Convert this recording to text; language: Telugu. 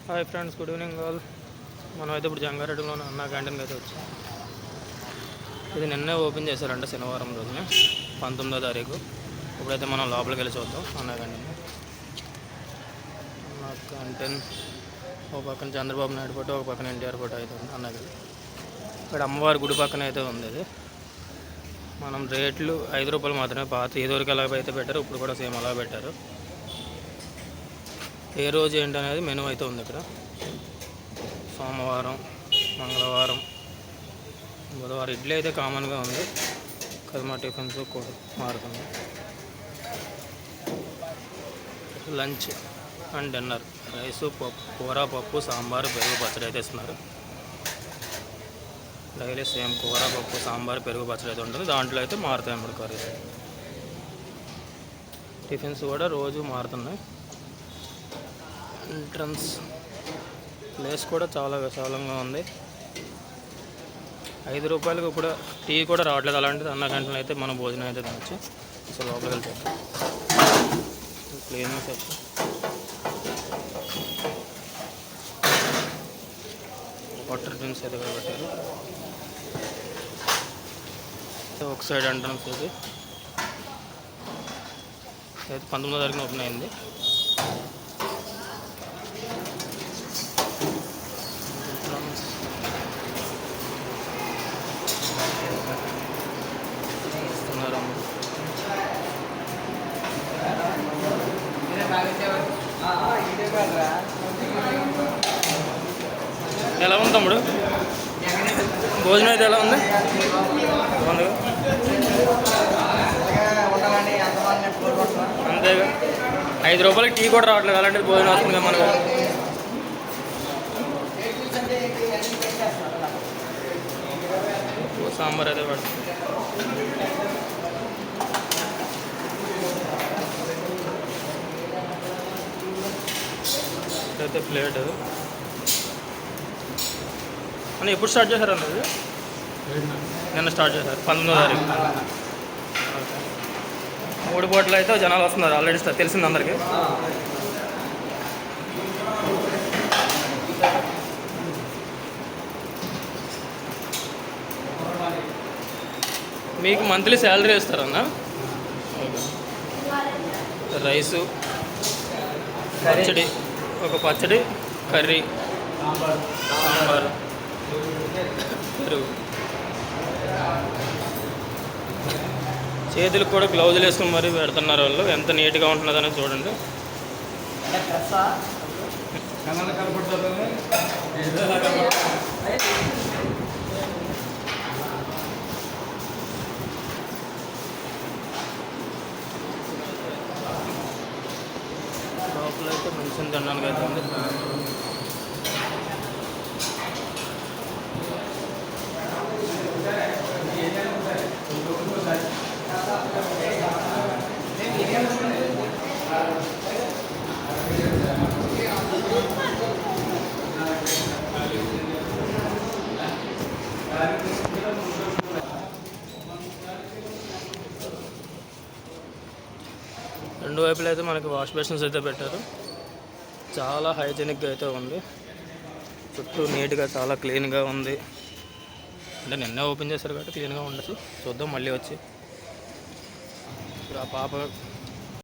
Hi friends, good evening all. మనం అయితే ఇప్పుడు జంగారెడ్డిలోనే అన్న క్యాంటీన్కి అయితే వచ్చాం. ఇది నిన్నే ఓపెన్ చేశారంట, శనివారం రోజున 19వ తారీఖు. ఇప్పుడైతే మనం లోపలికి వెళ్ళి చూద్దాం అన్న క్యాంటీన్. అన్న క్యాంటీన్ ఒక పక్కన చంద్రబాబు నాయుడు ఫోటో, ఒక పక్కన ఎన్టీఆర్ ఫోటో అయితే ఉంది అన్నది. ఇక్కడ అమ్మవారి గుడి పక్కన అయితే ఉంది. ఇది మనం రేట్లు 5 రూపాయలు మాత్రమే. పాత ఏదోరికి ఎలా అయితే పెట్టారు, ఇప్పుడు కూడా సేమ్ అలా పెట్టారు. ఏ రోజు ఏంటి అనేది మెనూ అయితే ఉంది ఇక్కడ. సోమవారం, మంగళవారం, బుధవారం ఇడ్లీ అయితే కామన్గా ఉంది. కర్మ టిఫిన్స్ కూడా మారుతుంది. లంచ్ అండ్ డిన్నర్ రైసు, పప్పు, కూర, పప్పు, సాంబారు, పెరుగు, పచ్చడి అయితే ఇస్తున్నారు. డైలీ సేమ్ కూర, పప్పు, సాంబారు, పెరుగు, పచ్చడి అయితే ఉంటుంది. దాంట్లో అయితే మారుతాయి అన్నమాట కర్రీస్. టిఫిన్స్ కూడా రోజు మారుతున్నాయి. ఎంట్రన్స్ ప్లేస్ కూడా చాలా విశాలంగా ఉంది. 5 రూపాయలకు ఇప్పుడు టీ కూడా రావట్లేదు. అలాంటిది అన్న క్యాంటీన్లో అయితే మనం భోజనం అయితే తినచ్చు. సో లోపలికి వెళ్తాం. క్లీన్ సెక్షన్, వాటర్ డ్రింక్స్ అయితే పెట్టారు. ఒక సైడ్ ఎంట్రన్స్ ఇది అయితే 19వ తారీఖున ఓపెన్ అయింది. ఎలా ఉంది తమ్ముడు? భోజనం అయితే ఎలా ఉంది? అంతేగా, 5 రూపాయలకి టీ కూడా రావట్లేదు. అలాంటిది భోజనం వస్తుంది కదా మనకు. సాంబార్ అయితే పడుతుంది. అయితే ప్లేట్ అని ఎప్పుడు స్టార్ట్ చేశారు అన్నది? నిన్న స్టార్ట్ చేశారు, 19వ తారీఖు. 3 పూటలు అయితే జనాలు వస్తున్నారు ఆల్రెడీ, తెలిసింది అందరికీ. మీకు మంత్లీ శాలరీ ఇస్తారన్న? రైసు, పచ్చడి, ఒక పచ్చడి, కర్రీ, సాంబార్, పెరుగు. చేతులకు కూడా గ్లౌజులు వేసుకుని మరీ పెడుతున్నారు వాళ్ళు. ఎంత నీట్గా ఉంటున్నదని చూడండి. లోపల అయితే మంచిగా తినడానికి అయితే ఉంది. రెండు వైపులు అయితే మనకి వాష్ బేసిన్స్ అయితే పెట్టారు. చాలా హైజీనిక్గా అయితే ఉంది. చుట్టూ నీట్గా చాలా క్లీన్గా ఉంది. అంటే నిన్నే ఓపెన్ చేశారు కాబట్టి క్లీన్గా ఉండొచ్చు. చూద్దాం మళ్ళీ వచ్చి. ఇప్పుడు ఆ పాప